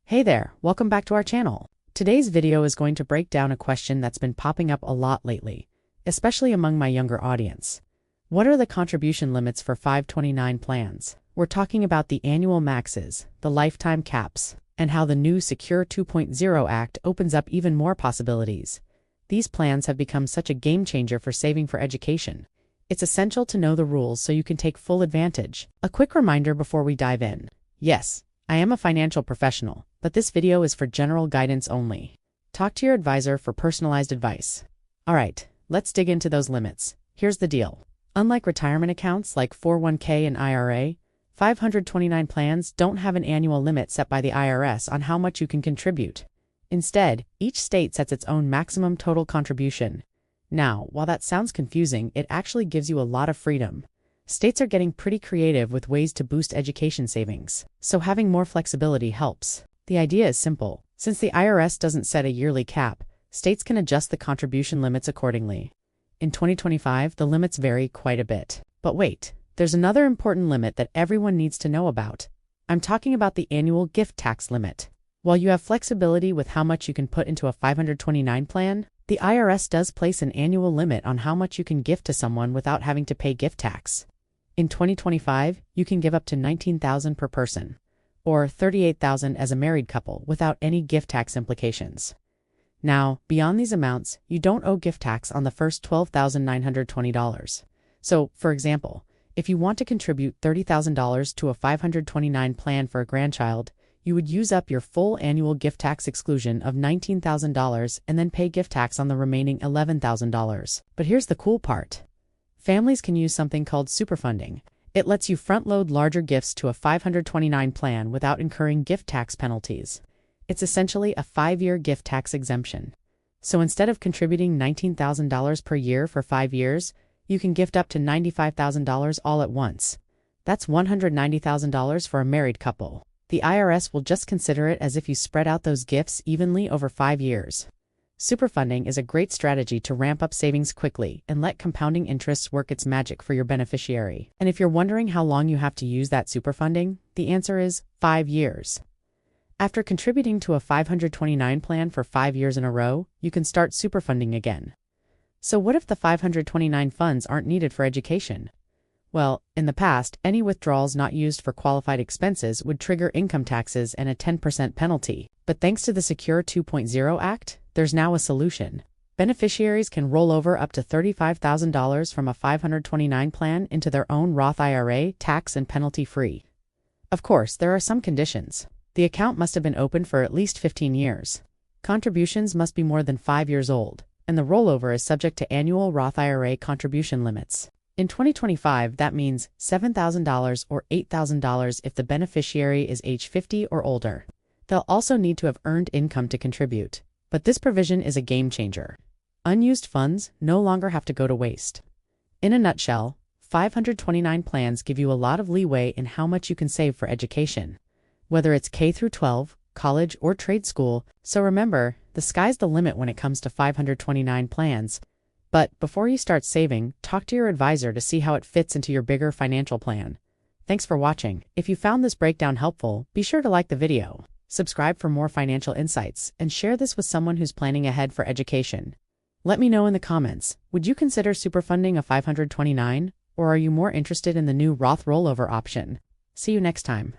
Hey there, welcome back to our channel. Today's video is going to break down a question that's been popping up a lot lately, especially among my younger audience. What are the contribution limits for 529 plans? We're talking about the annual maxes, the lifetime caps, and how the new Secure 2.0 Act opens up even more possibilities. These plans have become such a game changer for saving for education. It's essential to know the rules so you can take full advantage. A quick reminder before we dive in. Yes, I am a financial professional, but this video is for general guidance only. Talk to your advisor for personalized advice. Alright, let's dig into those limits. Here's the deal. Unlike retirement accounts like 401k and IRA, 529 plans don't have an annual limit set by the IRS on how much you can contribute. Instead, each state sets its own maximum total contribution. Now, while that sounds confusing, it actually gives you a lot of freedom. States are getting pretty creative with ways to boost education savings, so having more flexibility helps. The idea is simple. Since the IRS doesn't set a yearly cap, states can adjust the contribution limits accordingly. In 2025, the limits vary quite a bit. But wait, there's another important limit that everyone needs to know about. I'm talking about the annual gift tax limit. While you have flexibility with how much you can put into a 529 plan, the IRS does place an annual limit on how much you can gift to someone without having to pay gift tax. In 2025, you can give up to $19,000 per person, or $38,000 as a married couple without any gift tax implications. Now, beyond these amounts, you don't owe gift tax on the first $12,920. So, for example, if you want to contribute $30,000 to a 529 plan for a grandchild, you would use up your full annual gift tax exclusion of $19,000 and then pay gift tax on the remaining $11,000. But here's the cool part. Families can use something called superfunding. It lets you front-load larger gifts to a 529 plan without incurring gift tax penalties. It's essentially a 5-year gift tax exemption. So instead of contributing $19,000 per year for 5 years, you can gift up to $95,000 all at once. That's $190,000 for a married couple. The IRS will just consider it as if you spread out those gifts evenly over 5 years. Superfunding is a great strategy to ramp up savings quickly and let compounding interests work its magic for your beneficiary. And if you're wondering how long you have to use that superfunding, the answer is 5 years. After contributing to a 529 plan for 5 years in a row, you can start superfunding again. So what if the 529 funds aren't needed for education? Well, in the past, any withdrawals not used for qualified expenses would trigger income taxes and a 10% penalty. But thanks to the Secure 2.0 Act, there's now a solution. Beneficiaries can roll over up to $35,000 from a 529 plan into their own Roth IRA, tax and penalty-free. Of course, there are some conditions. The account must have been open for at least 15 years. Contributions must be more than 5 years old, and the rollover is subject to annual Roth IRA contribution limits. In 2025, that means $7,000 or $8,000 if the beneficiary is age 50 or older. They'll also need to have earned income to contribute. But this provision is a game changer. Unused funds no longer have to go to waste. In a nutshell, 529 plans give you a lot of leeway in how much you can save for education, whether it's K through 12, college, or trade school. So remember, the sky's the limit when it comes to 529 plans. But before you start saving, talk to your advisor to see how it fits into your bigger financial plan. Thanks for watching. If you found this breakdown helpful, be sure to like the video, subscribe for more financial insights, and share this with someone who's planning ahead for education. Let me know in the comments, would you consider superfunding a 529, or are you more interested in the new Roth rollover option? See you next time.